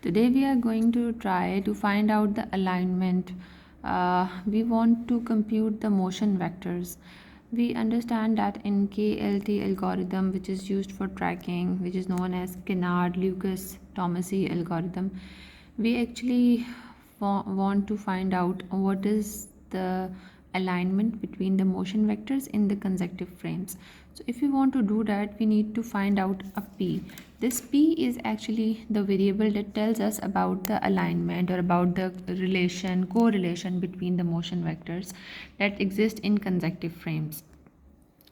Today we are going to try to find out the alignment. We want to compute the motion vectors. We understand that in KLT algorithm, which is used for tracking, which is known as Kanade Locus Tomase algorithm, we actually want to find out what is the alignment between the motion vectors in the consecutive frames. So if we want to do that, we need to find out a p. This p is actually the variable that tells us about the alignment or about the correlation between the motion vectors that exist in consecutive frames.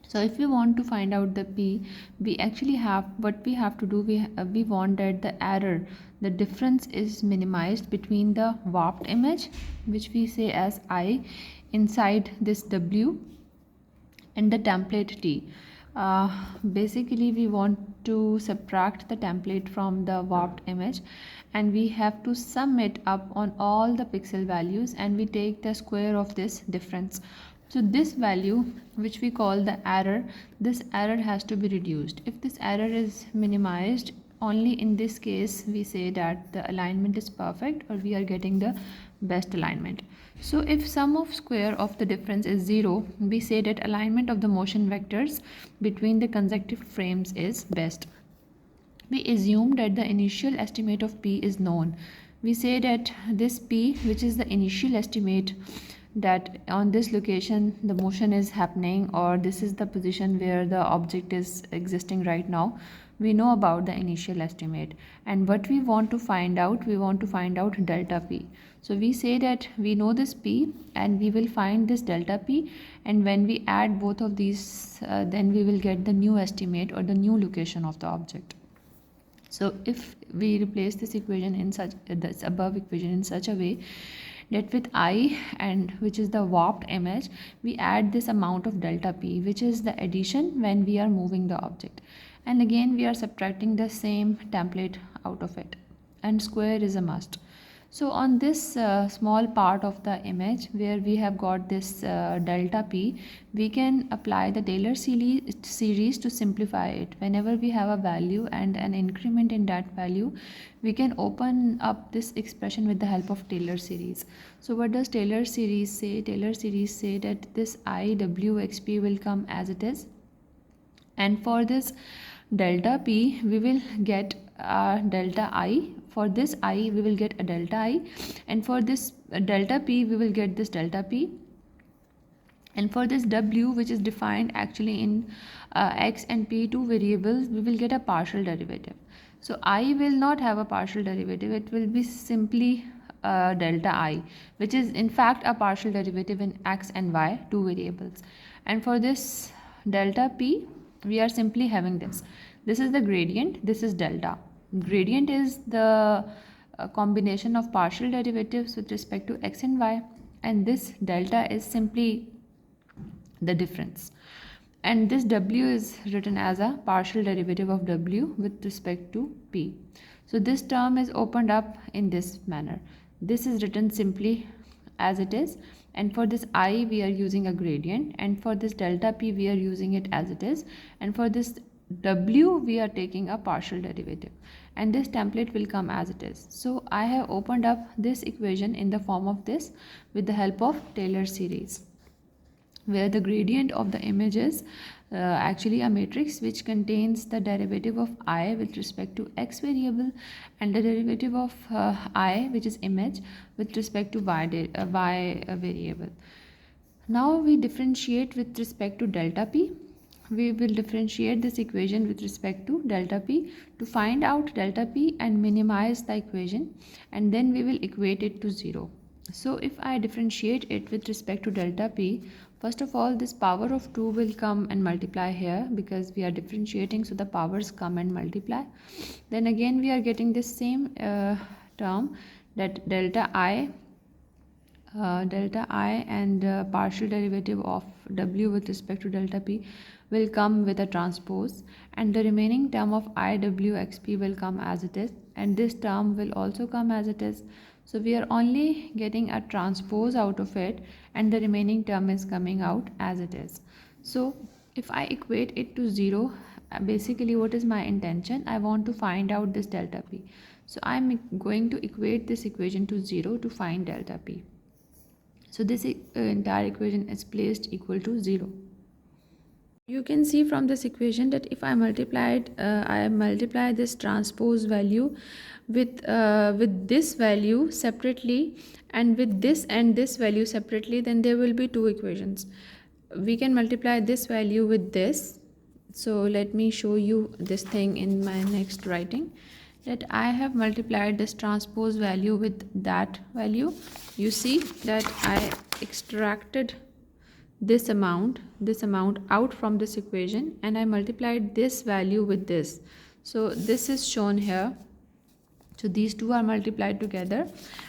So if we want to find out the p, we actually have what we have to do. We want that the difference is minimized between the warped image, which we say as I, inside this w, and the template t. Basically, we want to subtract the template from the warped image, and we have to sum it up on all the pixel values, and we take the square of this difference. So this value, which we call the error, this error has to be reduced. If this error is minimized, only in this case we say that the alignment is perfect or we are getting the best alignment. So if sum of square of the difference is 0, we say that alignment of the motion vectors between the consecutive frames is best. We assume that the initial estimate of p is known. We say that this p, which is the initial estimate, that on this location the motion is happening, or this is the position where the object is existing right now, we know about the initial estimate. And what we want to find out, delta p. So we say that we know this p and we will find this delta p, and when we add both of these, then we will get the new estimate or the new location of the object. So if we replace this equation in such this above equation in such a way that with I, and which is the warped image, we add this amount of delta p, which is the addition when we are moving the object, and again we are subtracting the same template out of it, and square is a must. So on this small part of the image where we have got this delta p, we can apply the Taylor series to simplify it. Whenever we have a value and an increment in that value, we can open up this expression with the help of Taylor series. So what does Taylor series say? Taylor series say that this IWXP will come as it is, and for this delta p we will get delta I. For this I we will get a delta I, and for this delta p we will get this delta p, and for this w, which is defined actually in x and p, two variables, we will get a partial derivative. So I will not have a partial derivative, it will be simply delta I, which is in fact a partial derivative in x and y, two variables. And for this delta p, we are simply having this is the gradient, this is delta. Gradient is the combination of partial derivatives with respect to x and y, and this delta is simply the difference. And this w is written as a partial derivative of w with respect to p. So this term is opened up in this manner. This is written simply as it is, and for this I we are using a gradient, and for this delta p we are using it as it is, and for this w we are taking a partial derivative, and this template will come as it is. So I have opened up this equation in the form of this with the help of Taylor series, where the gradient of the image is actually a matrix which contains the derivative of I with respect to x variable, and the derivative of I, which is image, with respect to y variable. Now we differentiate with respect to delta p. We will differentiate this equation with respect to delta p to find out delta p and minimize the equation, and then we will equate it to 0. So if I differentiate it with respect to delta p, first of all this power of 2 will come and multiply here because we are differentiating, so the powers come and multiply. Then again we are getting this same term, that delta I and partial derivative of w with respect to delta p will come with a transpose, and the remaining term of IWXP will come as it is, and this term will also come as it is. So we are only getting a transpose out of it, and the remaining term is coming out as it is. So if I equate it to 0, basically what is my intention? I want to find out this delta p. So I'm going to equate this equation to 0 to find delta P. So this entire equation is placed equal to 0. You can see from this equation that if I multiply this transpose value with this value separately, and with this value separately, then there will be two equations. We can multiply this value with this. So let me show you this thing in my next writing, that I have multiplied this transpose value with that value. You see that I extracted this amount out from this equation, and I multiplied this value with this. So this is shown here. So these two are multiplied together,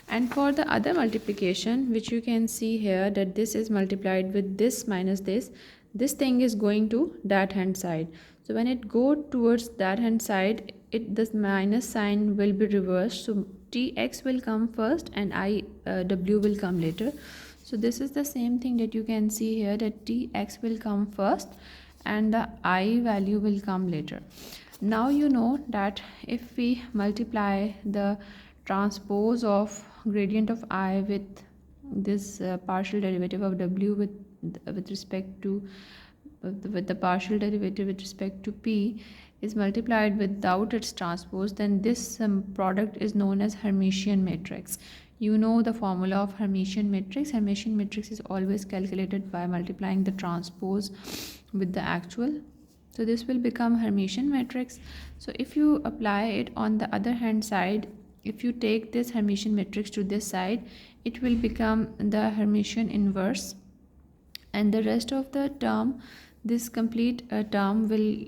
and for the other multiplication, which you can see here, that this is multiplied with this minus this thing is going to that hand side. So when it go towards that hand side, this minus sign will be reversed. So tx will come first and w will come later. So this is the same thing that you can see here, that tx will come first and the I value will come later. Now you know that if we multiply the transpose of gradient of I with this partial derivative of w with respect to with the partial derivative with respect to p is multiplied without its transpose, then this product is known as Hermitian matrix. You know the formula of Hermitian matrix. Hermitian matrix is always calculated by multiplying the transpose with the actual. So this will become Hermitian matrix. So if you apply it on the other hand side, if you take this Hermitian matrix to this side, it will become the Hermitian inverse, and the rest of the term, this complete term will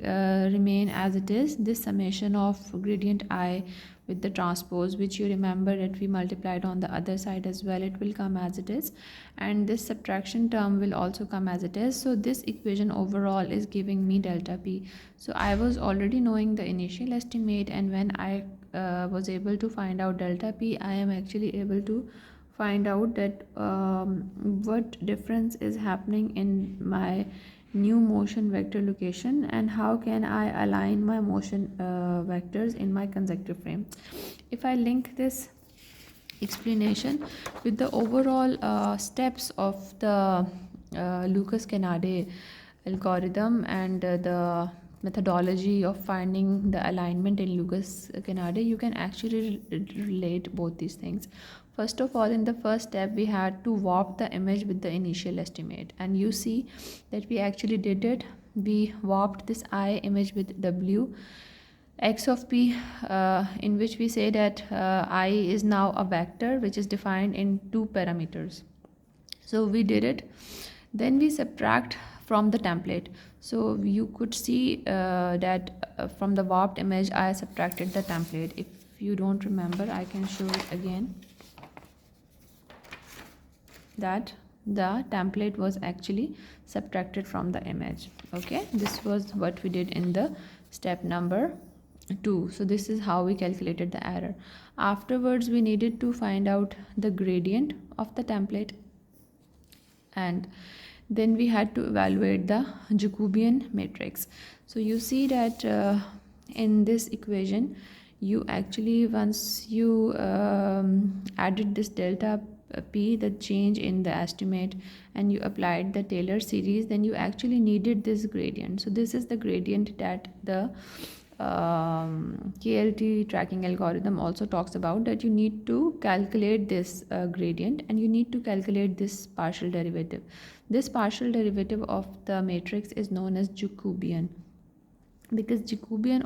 remain as it is. This summation of gradient I with the transpose, which you remember that we multiplied on the other side as well, it will come as it is, and this subtraction term will also come as it is. So this equation overall is giving me delta P. So I was already knowing the initial estimate, and when I was able to find out delta P, I am actually able to find out that what difference is happening in my new motion vector location, and how can I align my motion vectors in my conjective frame. If I link this explanation with the overall steps of the Lucas-Kanade algorithm and the methodology of finding the alignment in Lucas-Kanade, you can actually relate both these things. First of all, in the first step, we had to warp the image with the initial estimate, and you see that we actually did it. We warped this I image with W x of p, in which we say that I is now a vector which is defined in 2 parameters. So we did it. Then we subtract from the template. So you could see that from the warped image I subtracted the template. If you don't remember, I can show it again, that the template was actually subtracted from the image. Okay, this was what we did in the step number 2. So this is how we calculated the error. Afterwards, we needed to find out the gradient of the template, and then we had to evaluate the Jacobian matrix. So you see that in this equation, you actually, once you added this delta P, the change in the estimate, and you applied the Taylor series, then you actually needed this gradient. So this is the gradient that the KLT tracking algorithm also talks about, that you need to calculate this gradient, and you need to calculate this partial derivative. This partial derivative of the matrix is known as Jacobian, because Jacobian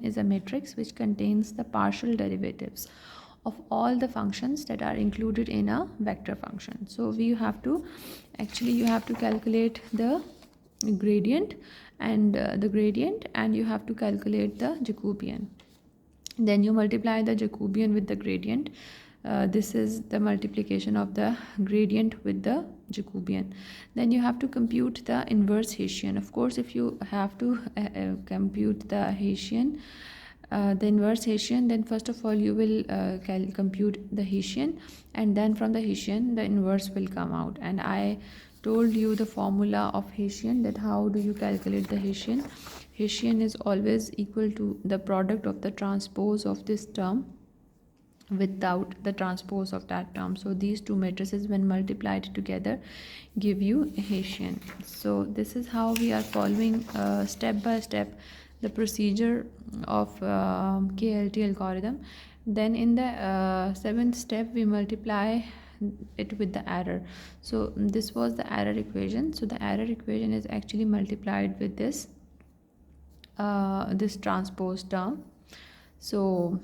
is a matrix which contains the partial derivatives of all the functions that are included in a vector function. So you have to calculate the gradient and you have to calculate the Jacobian. Then you multiply the Jacobian with the gradient. This is the multiplication of the gradient with the Jacobian. Then you have to compute the inverse Hessian. Of course, if you have to compute the Hessian, the inverse Hessian, then first of all you will compute the Hessian, and then from the Hessian the inverse will come out. And I told you the formula of Hessian, that how do you calculate the Hessian. Hessian is always equal to the product of the transpose of this term without the transpose of that term. So these two matrices when multiplied together give you Hessian. So this is how we are following step by step the procedure of KLT algorithm. Then in the seventh step we multiply it with the error. So this was the error equation. So the error equation is actually multiplied with this this transpose term. So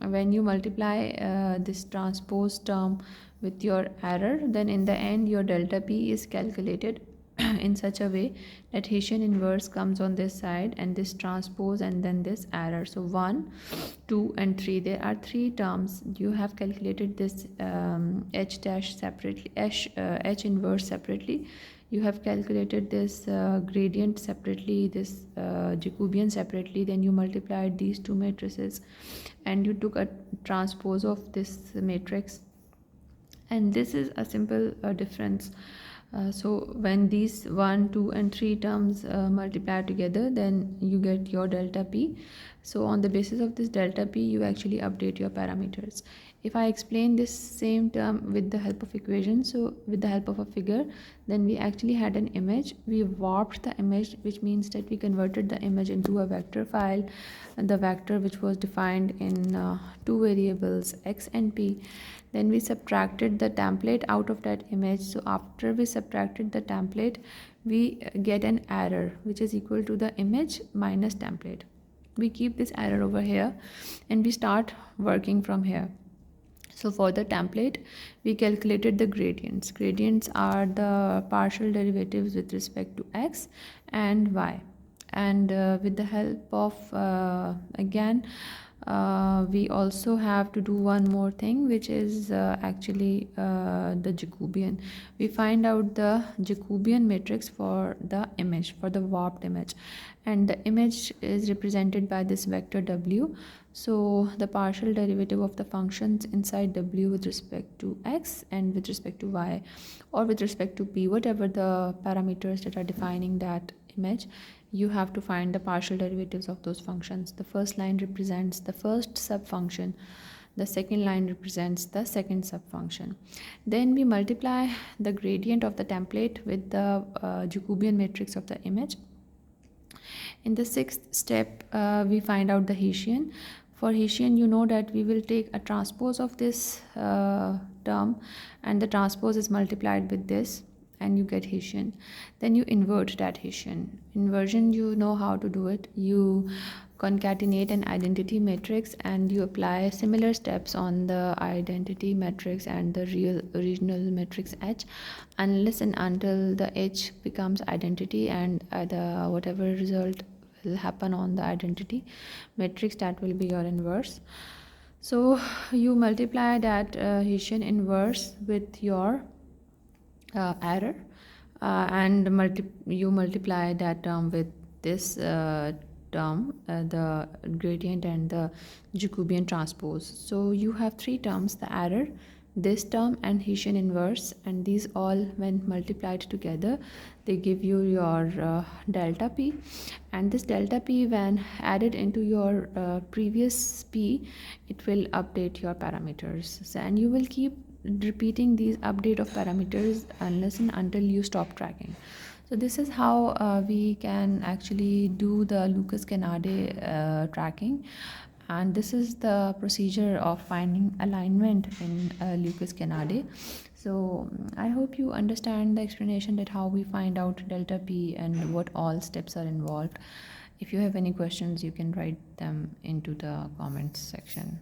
when you multiply this transpose term with your error, then in the end your delta p is calculated in such a way that Hessian inverse comes on this side and this transpose and then this error. So 1, 2 and 3, there are 3 terms. You have calculated this h dash separately, h inverse separately. You have calculated this gradient separately, this Jacobian separately, then you multiplied these two matrices and you took a transpose of this matrix, and this is a simple difference. So when these 1, 2 and 3 terms multiply together, then you get your delta p. So on the basis of this delta p you actually update your parameters. If I explain this same term with the help of equation, so with the help of a figure, then we actually had an image. We warped the image, which means that we converted the image into a vector file, and the vector which was defined in two variables x and p. Then we subtracted the template out of that image. So after we subtracted the template, we get an error which is equal to the image minus template. We keep this error over here and we start working from here. So for the template, we calculated the gradients. Gradients are the partial derivatives with respect to x and y. And with the help of, again, we also have to do one more thing, which is actually the Jacobian. We find out the Jacobian matrix for the image, for the warped image. And the image is represented by this vector w. So the partial derivative of the functions inside w with respect to x and with respect to y, or with respect to p, whatever the parameters that are defining that image, you have to find the partial derivatives of those functions. The first line represents the first subfunction, the second line represents the second subfunction. Then we multiply the gradient of the template with the Jacobian matrix of the image. In the sixth step, we find out the Hessian. For Hessian, you know that we will take a transpose of this term, and the transpose is multiplied with this, and you get Hessian. Then you invert that Hessian. Inversion, you know how to do it. You concatenate an identity matrix and you apply similar steps on the identity matrix and the original matrix H, unless and until the H becomes identity, and the whatever result will happen on the identity matrix, that will be your inverse. So you multiply that Hessian inverse with your error, and you multiply that term with this term, the gradient and the Jacobian transpose. So you have 3 terms: the error, this term and Hessian inverse, and these all when multiplied together they give you your delta p, and this delta p when added into your previous p, it will update your parameters. So, and you will keep repeating these update of parameters unless and until you stop tracking. So this is how we can actually do the Lucas-Kanade tracking, and this is the procedure of finding alignment in Lucas-Kanade. So I hope you understand the explanation that how we find out delta p and what all steps are involved. If you have any questions, you can write them into the comments section.